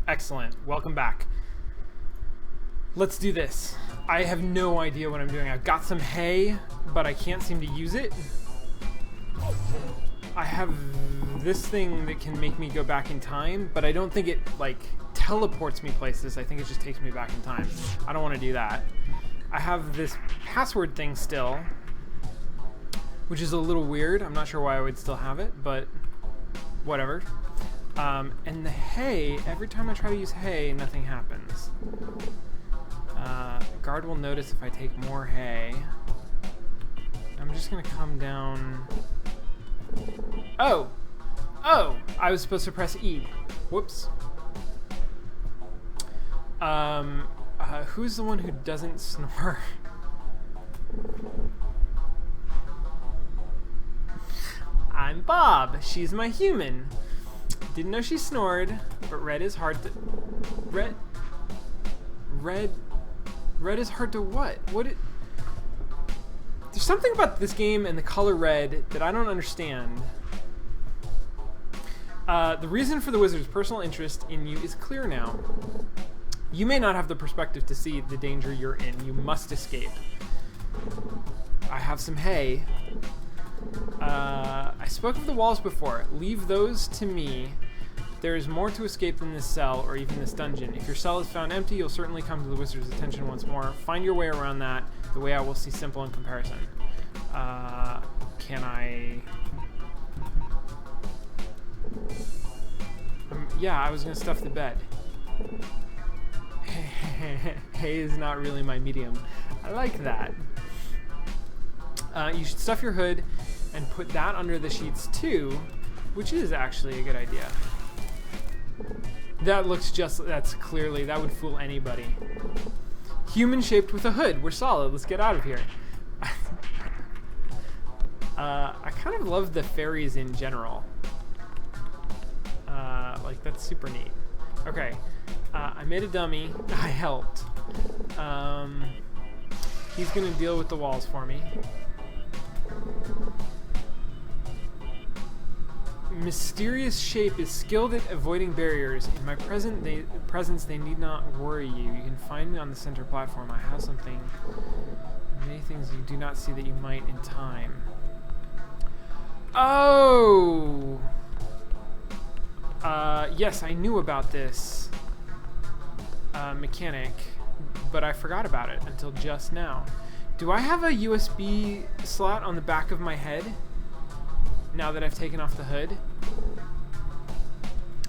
Excellent. Welcome back. Let's do this. I have no idea what I'm doing. I've got some hay, but I can't seem to use it. I have this thing that can make me go back in time, but I don't think it, like, teleports me places. I think it just takes me back in time. I don't want to do that. I have this password thing still, which is a little weird. I'm not sure why I would still have it, but whatever. And the hay, every time I try to use hay, nothing happens. Guard will notice if I take more hay. I'm just gonna come down. Oh! Oh! I was supposed to press E. Whoops. Who's the one who doesn't snore? I'm Bob. She's my human. Didn't know she snored, but red is hard to... Red is hard to what? There's something about this game and the color red that I don't understand. The reason for the wizard's personal interest in you is clear now. You may not have the perspective to see the danger you're in. You must escape. I have some hay. I spoke of the walls before. Leave those to me. There is more to escape than this cell or even this dungeon. If your cell is found empty, you'll certainly come to the wizard's attention once more. Find your way around that. The way out will see simple in comparison. Can I... yeah, I was going to stuff the bed. Hay is not really my medium. I like that. You should stuff your hood and put that under the sheets too, which is actually a good idea. That looks just, that's clearly, that would fool anybody. Human shaped with a hood. We're solid. Let's get out of here. I kind of love the fairies in general. Like, that's super neat. Okay. I made a dummy. I helped. He's going to deal with the walls for me. Mysterious shape is skilled at avoiding barriers. In my presence, they need not worry you. You can find me on the center platform. I have something. Many things you do not see that you might in time. Oh! Yes, I knew about this mechanic, but I forgot about it until just now. Do I have a USB slot on the back of my head now that I've taken off the hood?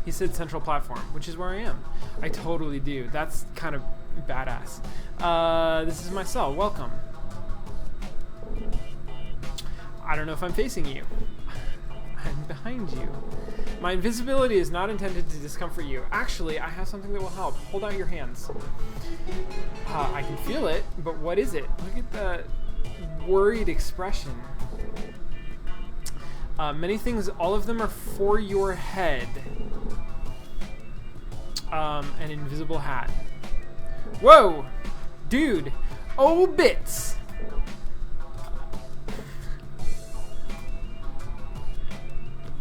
He said central platform, which is where I am. I totally do. That's kind of badass. This is my cell. Welcome. I don't know if I'm facing you. I'm behind you. My invisibility is not intended to discomfort you. Actually, I have something that will help. Hold out your hands. I can feel it, but what is it? Look at the worried expression. Many things, all of them are for your head. An invisible hat. Whoa! Dude! Oh, bits!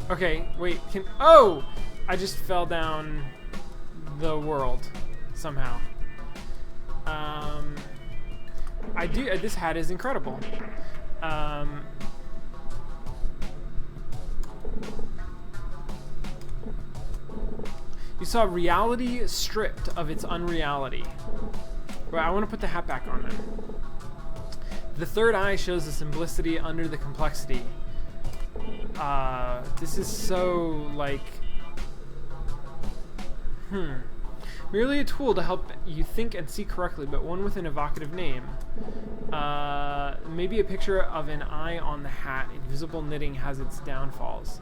Okay, wait, oh! I just fell down the world, somehow. This hat is incredible. You saw reality stripped of its unreality. Well, I want to put the hat back on then. The third eye shows the simplicity under the complexity. This is so, like... Merely a tool to help you think and see correctly, but one with an evocative name. Maybe a picture of an eye on the hat. Invisible knitting has its downfalls.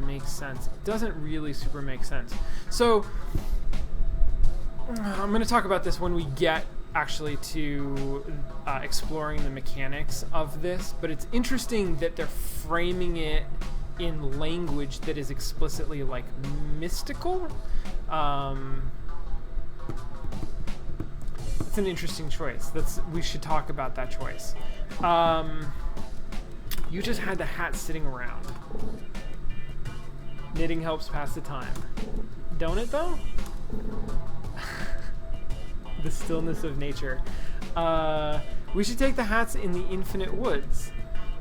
Makes sense. It doesn't really super make sense. So, I'm going to talk about this when we get actually to exploring the mechanics of this, but it's interesting that they're framing it in language that is explicitly, like, mystical. It's an interesting choice. We should talk about that choice. You just had the hat sitting around. Knitting helps pass the time. don't it though? The stillness of nature. We should take the hats in the infinite woods.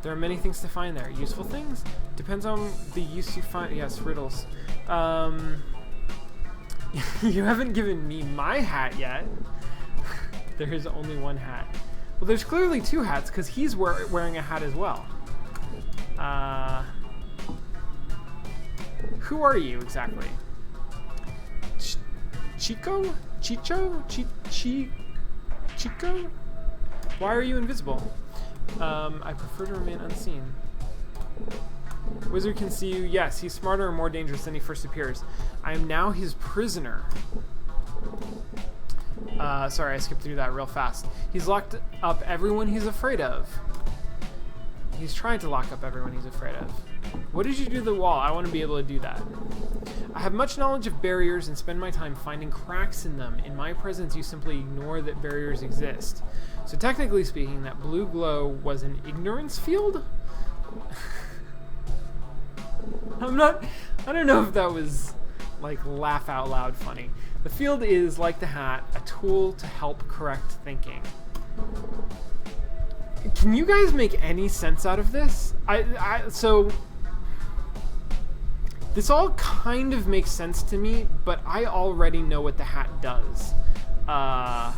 There are many things to find there. Useful things? Depends on the use you find. Yes, riddles. You haven't given me my hat yet. There is only one hat. Well, there's clearly two hats because he's wearing a hat as well. Who are you exactly? Chico? Chicho? Chico? Why are you invisible? I prefer to remain unseen. Wizard can see you. Yes, he's smarter and more dangerous than he first appears. I am now his prisoner. Sorry, I skipped through that real fast. He's locked up everyone he's afraid of. He's trying to lock up everyone he's afraid of. What did you do to the wall? I want to be able to do that. I have much knowledge of barriers and spend my time finding cracks in them. In my presence, you simply ignore that barriers exist. So technically speaking, that blue glow was an ignorance field? I don't know if that was like laugh out loud funny. The field is, like the hat, a tool to help correct thinking. Can you guys make any sense out of this? So this all kind of makes sense to me, but I already know what the hat does. I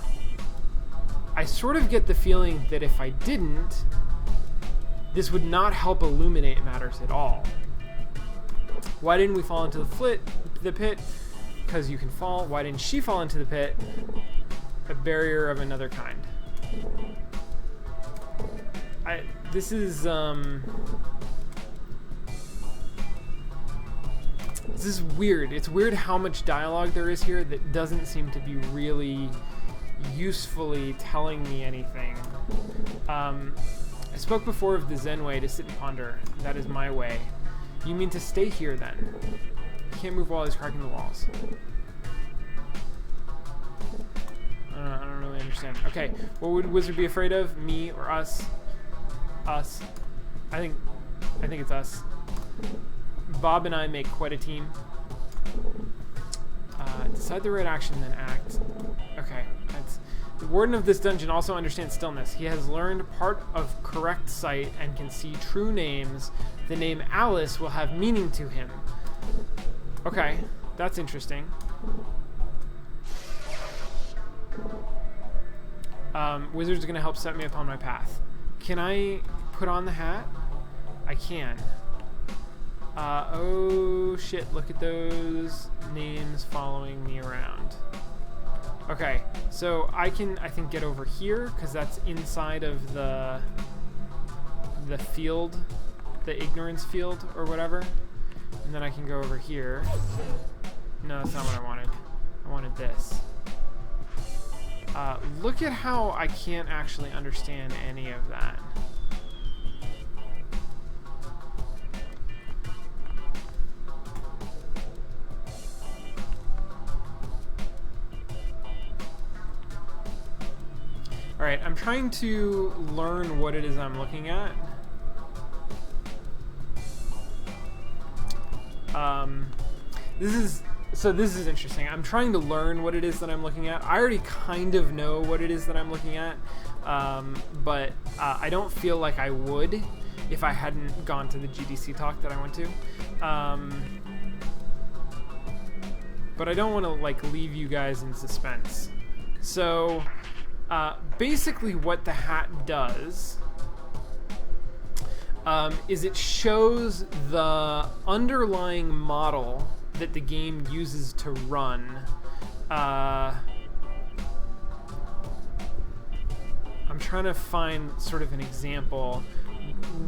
sort of get the feeling that if I didn't, this would not help illuminate matters at all. Why didn't we fall into the pit? Because you can fall. Why didn't she fall into the pit? A barrier of another kind. This is weird. It's weird how much dialogue there is here that doesn't seem to be really usefully telling me anything. I spoke before of the Zen way to sit and ponder. That is my way. You mean to stay here then? You can't move while he's cracking the walls. I don't really understand. Okay, what would Wizard be afraid of? Me or us? Us. I think it's us. Bob and I make quite a team. Decide the right action, then act. Okay, the warden of this dungeon also understands stillness. He has learned part of correct sight and can see true names. The name Alice will have meaning to him. Okay, that's interesting. Wizard's gonna help set me upon my path. Can I put on the hat? I can. Oh shit, look at those names following me around. Okay, so I can, I think, get over here, because that's inside of the field, the ignorance field, or whatever. And then I can go over here. No, that's not what I wanted. I wanted this. Look at how I can't actually understand any of that. Alright, I'm trying to learn what it is I'm looking at. This is interesting. I'm trying to learn what it is that I'm looking at. I already kind of know what it is that I'm looking at, but I don't feel like I would if I hadn't gone to the GDC talk that I went to. But I don't want to like leave you guys in suspense. So basically what the hat does is it shows the underlying model that the game uses to run. I'm trying to find sort of an example.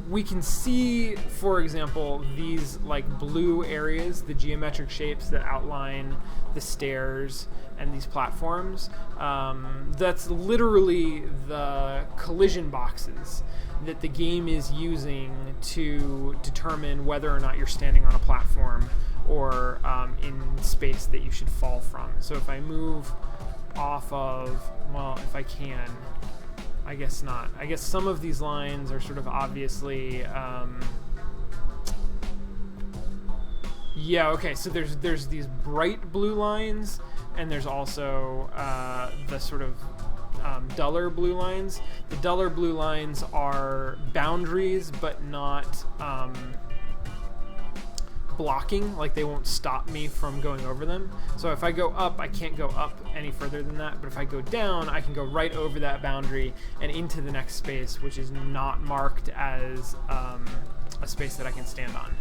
We can see, for example, these like blue areas, the geometric shapes that outline the stairs and these platforms. That's literally the collision boxes that the game is using to determine whether or not you're standing on a platform or in space that you should fall from. So if I move off of, well, if I can, I guess not. I guess some of these lines are sort of obviously Yeah, okay, so there's these bright blue lines, and there's also the sort of duller blue lines. The duller blue lines are boundaries, but not blocking, like they won't stop me from going over them. So if I go up, I can't go up any further than that, but if I go down, I can go right over that boundary and into the next space, which is not marked as a space that I can stand on.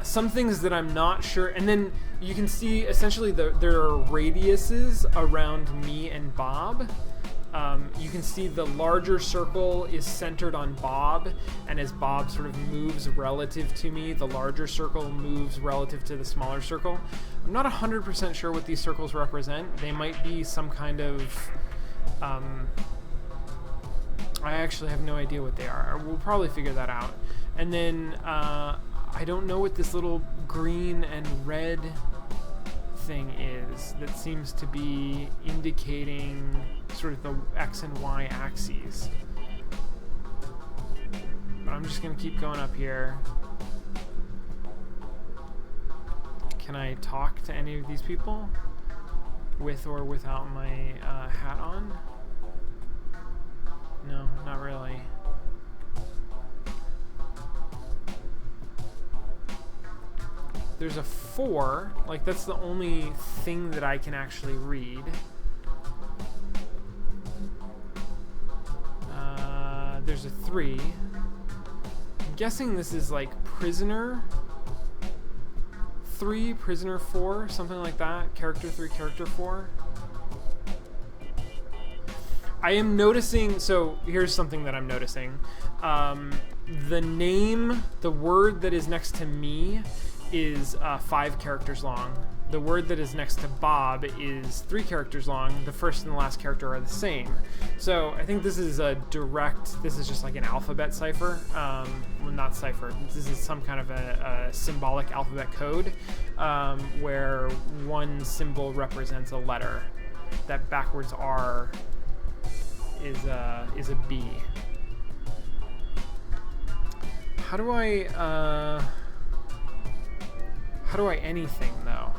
Some things that I'm not sure, and then you can see essentially there are radiuses around me and Bob. You can see the larger circle is centered on Bob, and as Bob sort of moves relative to me, the larger circle moves relative to the smaller circle. I'm not 100% sure what these circles represent. They might be some kind of... I actually have no idea what they are. We'll probably figure that out. And then I don't know what this little green and red thing is that seems to be indicating sort of the X and Y axes. But I'm just going to keep going up here. Can I talk to any of these people with or without my hat on? No, not really. There's a 4, like that's the only thing that I can actually read. There's a 3. I'm guessing this is like prisoner 3, prisoner 4, something like that. Character 3, character 4. I am noticing, so here's something that I'm noticing. The name, the word that is next to me is 5 characters long. The word that is next to Bob is 3 characters long. The first and the last character are the same. So I think this is this is just like an alphabet cipher. Well, not cipher. This is some kind of a symbolic alphabet code where one symbol represents a letter. That backwards R is a B. How do I anything though?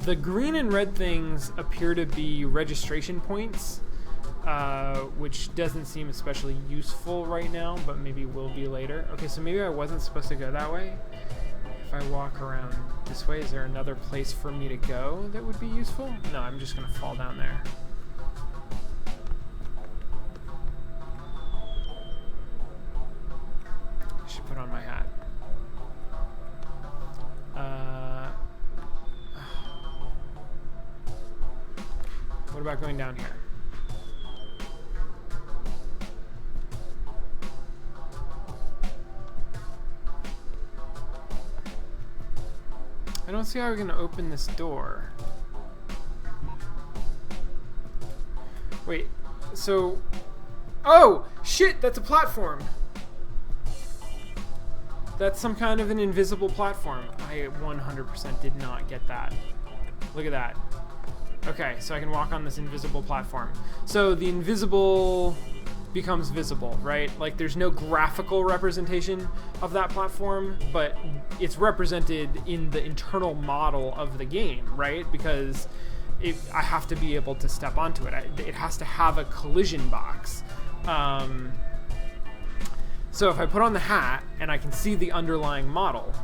The green and red things appear to be registration points, which doesn't seem especially useful right now, but maybe will be later. Okay, so maybe I wasn't supposed to go that way. If I walk around this way, is there another place for me to go that would be useful? No, I'm just gonna fall down there. I should put on my hat. What about going down here? I don't see how we're gonna open this door. Wait, so... Oh! Shit, that's a platform! That's some kind of an invisible platform. I 100% did not get that. Look at that. Okay, so I can walk on this invisible platform. So the invisible becomes visible, right? Like there's no graphical representation of that platform, but it's represented in the internal model of the game, right? Because I have to be able to step onto it. It has to have a collision box. So if I put on the hat and I can see the underlying model,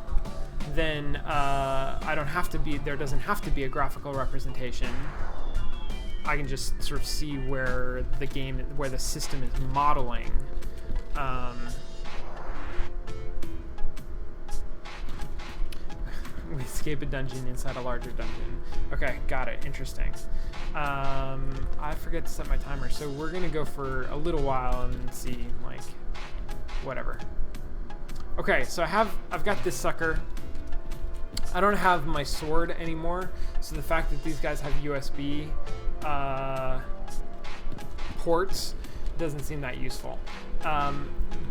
then there doesn't have to be a graphical representation. I can just sort of see where the system is modeling. We escape a dungeon inside a larger dungeon. Okay, got it. Interesting. I forget to set my timer, so we're gonna go for a little while and see, like, whatever. Okay, so I've got this sucker. I don't have my sword anymore, so the fact that these guys have USB ports doesn't seem that useful.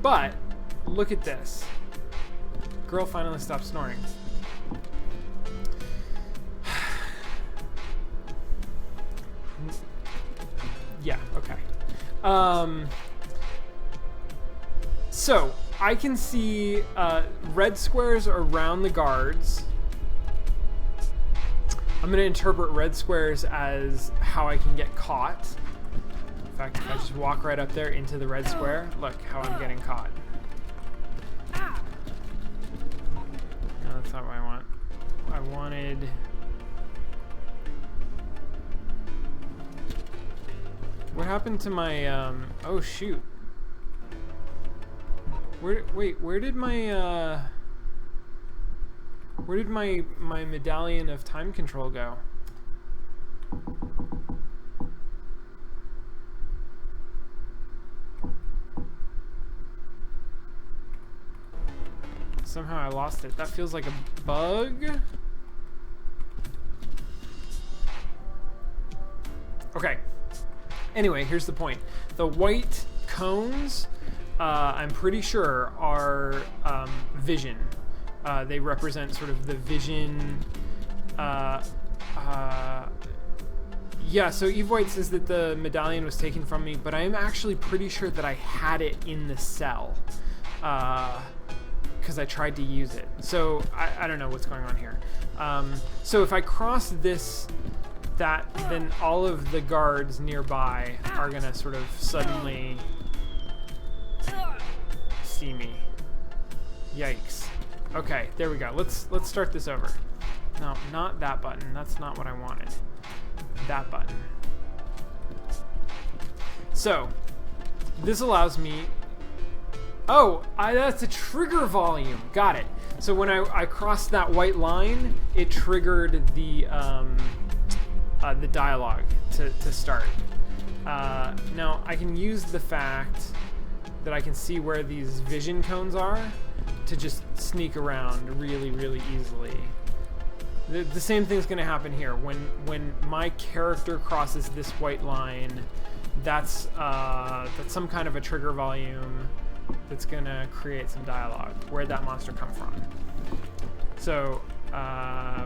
But look at this. Girl finally stopped snoring. Yeah, okay. So I can see red squares around the guards. I'm going to interpret red squares as how I can get caught. In fact, if I just walk right up there into the red square, look how I'm getting caught. No, that's not what I want. I wanted... What happened to my, oh shoot. Where did my medallion of time control go? Somehow I lost it. That feels like a bug. Okay. Anyway, here's the point. The white cones, I'm pretty sure, are vision. They represent sort of the vision. Yeah, so Eve White says that the medallion was taken from me, but I'm actually pretty sure that I had it in the cell. Because I tried to use it. So I don't know what's going on here. So if I cross this, then all of the guards nearby are gonna sort of suddenly see me. Yikes. Okay, there we go. Let's start this over. No, not that button. That's not what I wanted. That button. So this allows me... Oh, that's a trigger volume. Got it. So when I crossed that white line, it triggered the dialogue to start. Now I can use the fact that I can see where these vision cones are to just sneak around really, really easily. The same thing's going to happen here. When my character crosses this white line, that's some kind of a trigger volume that's going to create some dialogue. Where'd that monster come from? So, I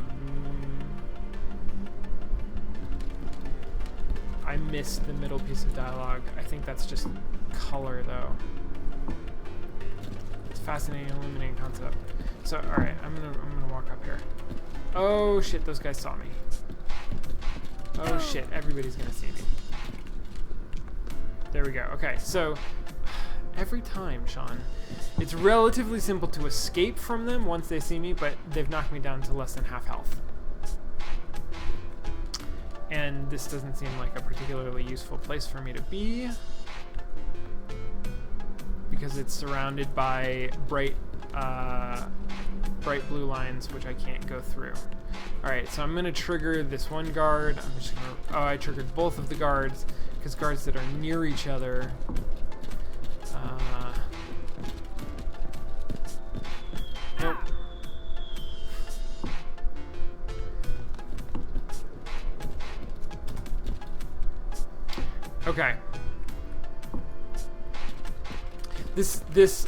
missed the middle piece of dialogue. I think that's just color, though. It's a fascinating, illuminating concept. So, all right, I'm gonna walk up here. Oh shit, those guys saw me. Oh shit, everybody's gonna see me. There we go. Okay, so every time, Sean, it's relatively simple to escape from them once they see me, but they've knocked me down to less than half health. And this doesn't seem like a particularly useful place for me to be, because it's surrounded by bright blue lines, which I can't go through. Alright, so I'm going to trigger this one guard. I'm just going to... Oh, I triggered both of the guards, because guards that are near each other... Nope. Okay. This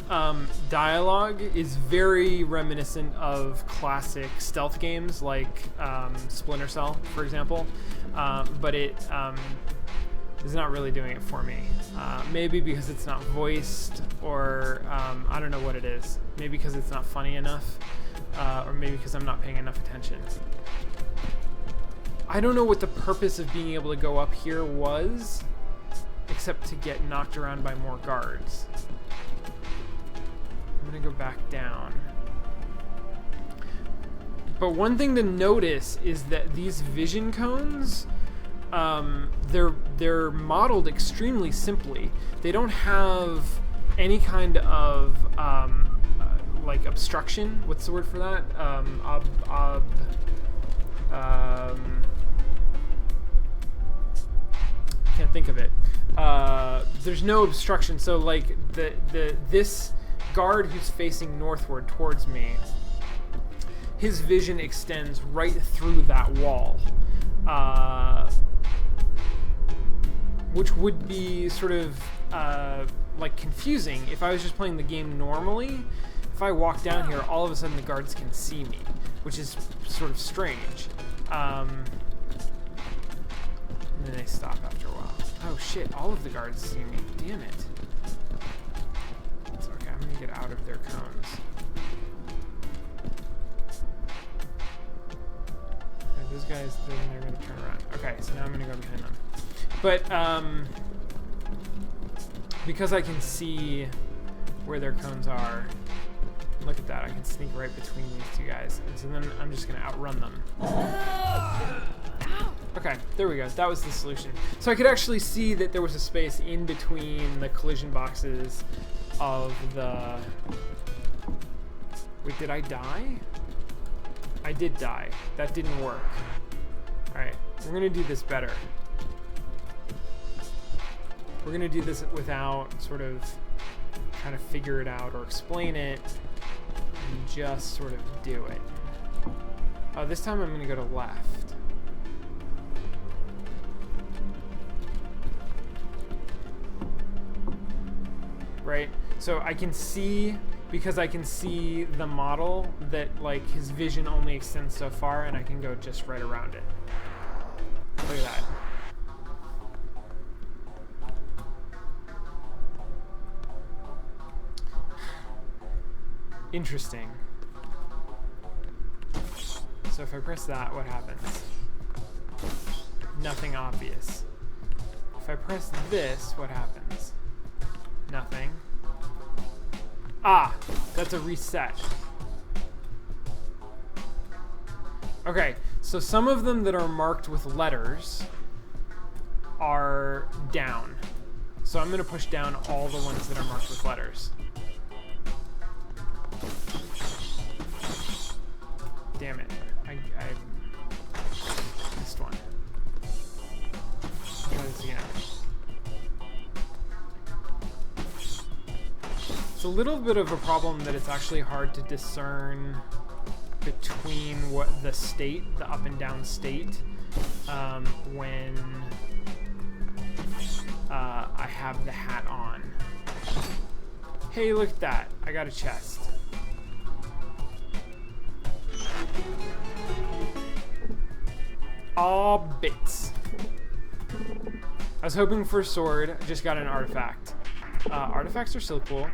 dialogue is very reminiscent of classic stealth games like Splinter Cell, for example, but it is not really doing it for me. Maybe because it's not voiced, or I don't know what it is. Maybe because it's not funny enough, or maybe because I'm not paying enough attention. I don't know what the purpose of being able to go up here was, except to get knocked around by more guards. I'm gonna go back down. But one thing to notice is that these vision cones, they're modeled extremely simply. They don't have any kind of like obstruction. What's the word for that? Can't think of it. There's no obstruction. So like this guard who's facing northward towards me, his vision extends right through that wall, which would be sort of like confusing if I was just playing the game normally. If I walk down here, all of a sudden the guards can see me, which is sort of strange. And then they stop after a while. Oh shit, all of the guards see me. Damn it. It's okay, I'm gonna get out of their cones. Okay, those guys, they're gonna turn around. Okay, so now I'm gonna go behind them. But, because I can see where their cones are, look at that, I can sneak right between these two guys. And so then I'm just gonna outrun them. Okay, there we go. That was the solution. So I could actually see that there was a space in between the collision boxes of the... Wait, did I die? I did die. That didn't work. Alright, we're gonna do this better. We're gonna do this without sort of trying to figure it out or explain it, and just sort of do it. Oh, this time I'm gonna go to left. Right? So I can see, because I can see the model, that like his vision only extends so far, and I can go just right around it. Look at that. Interesting. So if I press that, what happens? Nothing obvious. If I press this, what happens? Nothing. Ah, that's a reset. Okay, so some of them that are marked with letters are down. So I'm gonna push down all the ones that are marked with letters. Damn it. I missed one. Try this again. It's a little bit of a problem that it's actually hard to discern between what the state, the up and down state, when I have the hat on. Hey, look at that. I got a chest. All bits. I was hoping for a sword. I just got an artifact. Artifacts are so cool.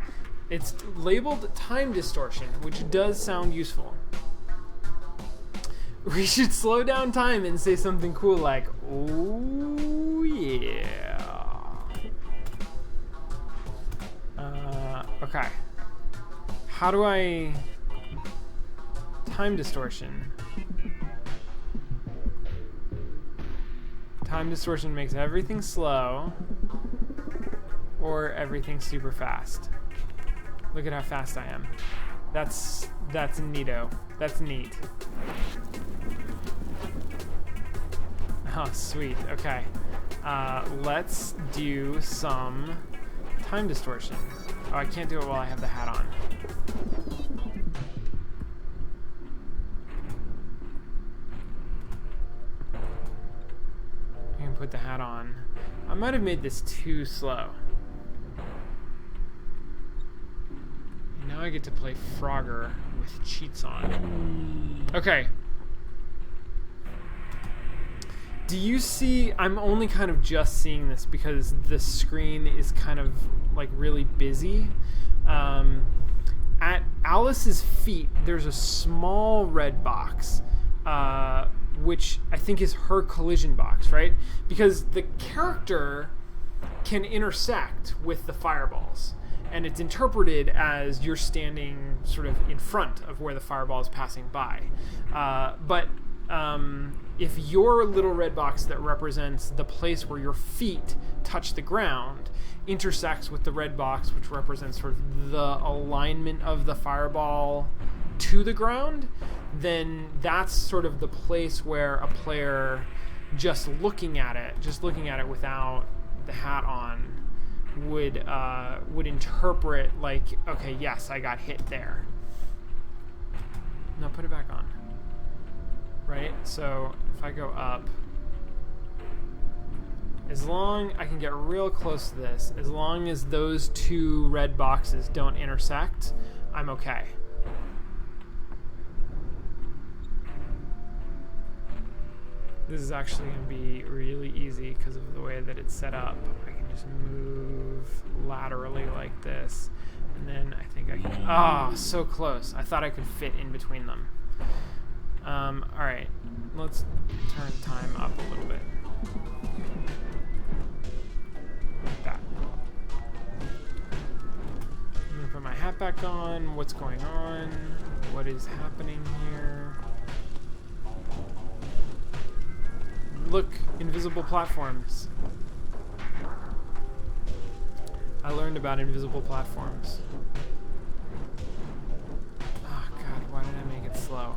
It's labeled time distortion, which does sound useful. We should slow down time and say something cool like, oh yeah. Okay. How do I... Time distortion. Time distortion makes everything slow or everything super fast. Look at how fast I am. That's neato. That's neat. Oh, sweet. Okay. Let's do some time distortion. Oh, I can't do it while I have the hat on. I can put the hat on. I might have made this too slow. Now I get to play Frogger with cheats on. Okay. Do you see, I'm only kind of just seeing this because the screen is kind of like really busy. At Alice's feet, there's a small red box, which I think is her collision box, right? Because the character can intersect with the fireballs. And it's interpreted as you're standing sort of in front of where the fireball is passing by. But if your little red box that represents the place where your feet touch the ground intersects with the red box, which represents sort of the alignment of the fireball to the ground, then that's sort of the place where a player just looking at it without the hat on would interpret like, okay, yes, I got hit there. Now put it back on. Right? So if I go up, as long I can get real close to this, as long as those two red boxes don't intersect, I'm okay. This is actually going to be really easy because of the way that it's set up. I can just move laterally like this. And then I think I can... Ah, so close. I thought I could fit in between them. Alright. Let's turn time up a little bit. Like that. I'm going to put my hat back on. What's going on? What is happening here? Look, invisible platforms. I learned about invisible platforms. Oh god, why did I make it slow?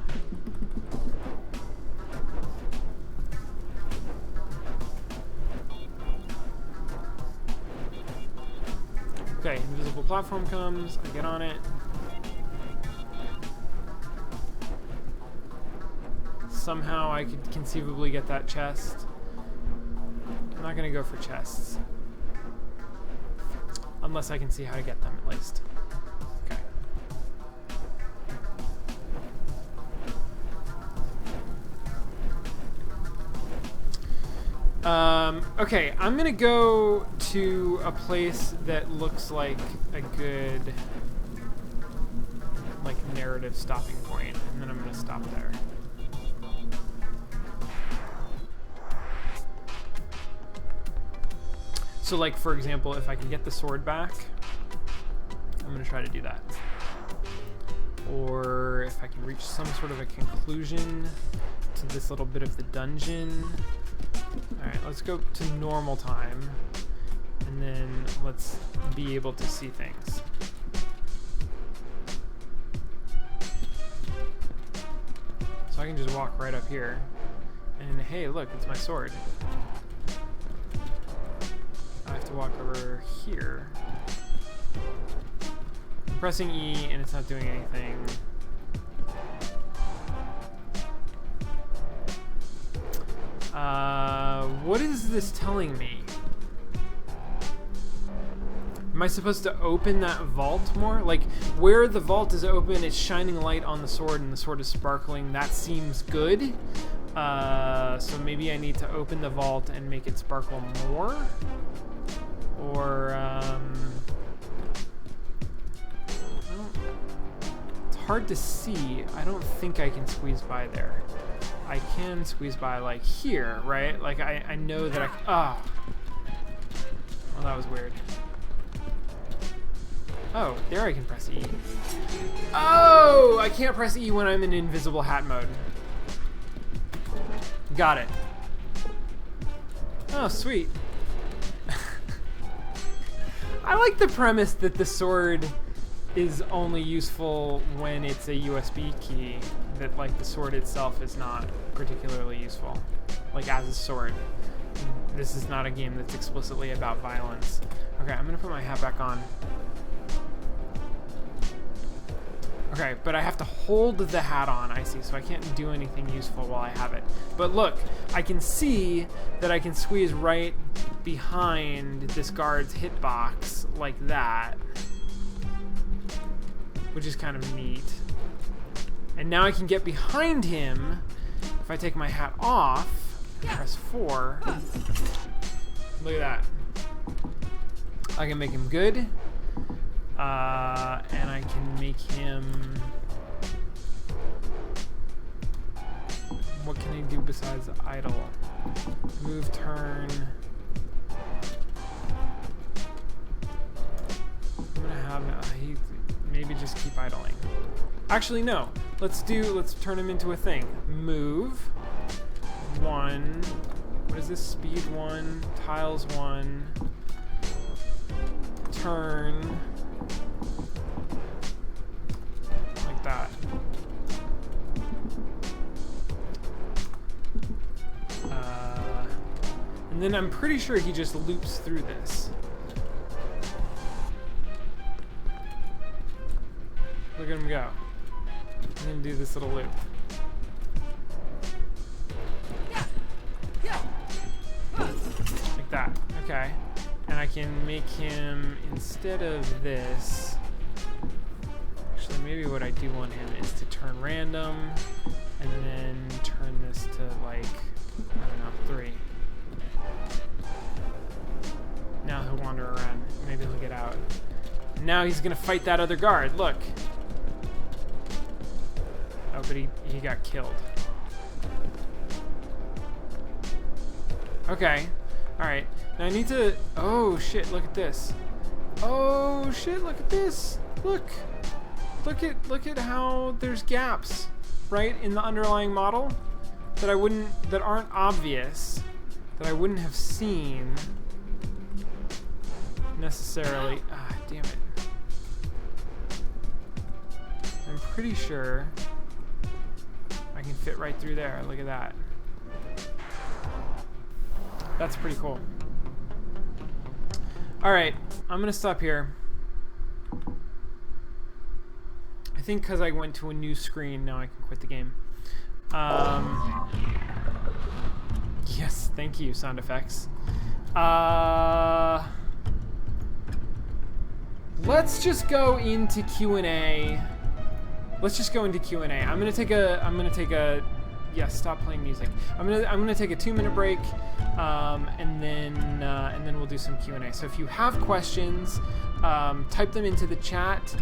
Okay, invisible platform comes, I get on it. Somehow I could conceivably get that chest. I'm not gonna go for chests. Unless I can see how to get them at least. Okay. Okay, I'm gonna go to a place that looks like a good, like, narrative stopping point, and then I'm gonna stop there. So, like, for example, if I can get the sword back, I'm going to try to do that. Or if I can reach some sort of a conclusion to this little bit of the dungeon. Alright, let's go to normal time. And then let's be able to see things. So I can just walk right up here. And hey, look, it's my sword. I have to walk over here. I'm pressing E and it's not doing anything. What is this telling me? Am I supposed to open that vault more? Like, where the vault is open, it's shining light on the sword and the sword is sparkling. That seems good. So maybe I need to open the vault and make it sparkle more? Or, it's hard to see. I don't think I can squeeze by there. I can squeeze by, like, here, right? Like, I know that I... Well, that was weird. Oh, there I can press E. Oh! I can't press E when I'm in invisible hat mode. Got it. Oh, sweet. I like the premise that the sword is only useful when it's a USB key, that, like, the sword itself is not particularly useful, like, as a sword. This is not a game that's explicitly about violence. Okay, I'm gonna put my hat back on. Okay, but I have to hold the hat on, I see, so I can't do anything useful while I have it. But look, I can see that I can squeeze right behind this guard's hitbox like that, which is kind of neat. And now I can get behind him if I take my hat off and press 4. Look at that. I can make him good. And I can make him... What can he do besides idle? Move, turn. I'm gonna have he maybe just keep idling. Actually, no. Let's turn him into a thing. Move. 1. What is this? Speed 1. Tiles 1. Turn. Like that. And then I'm pretty sure he just loops through this. Look at him go. And then do this little loop. Like that. Okay. And I can make him, instead of this, actually maybe what I do want him is to turn random, and then turn this to, like, I don't know, 3. Now he'll wander around. Maybe he'll get out. Now he's gonna fight that other guard. Look. Oh, but he got killed. Okay. Alright. Now I need to... Oh, shit. Look at this. Oh, shit. Look at this. Look. Look at how there's gaps, right, in the underlying model that aren't obvious, that I wouldn't have seen necessarily. Ah, damn it. I'm pretty sure I can fit right through there. Look at that. That's pretty cool. All right, I'm gonna stop here. I think because I went to a new screen, now I can quit the game. Yes, thank you, sound effects. Let's just go into Q&A. Let's just go into Q&A. I'm gonna take a. Yes, stop playing music. I'm gonna take a 2-minute break, and then we'll do some Q&A. So if you have questions, type them into the chat.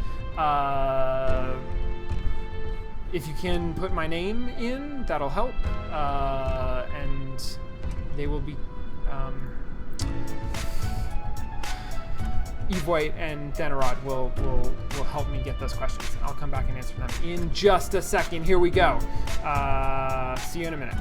If you can put my name in, that'll help, and they will be. Eve White and Thanarod will help me get those questions. I'll come back and answer them in just a second. Here we go. See you in a minute.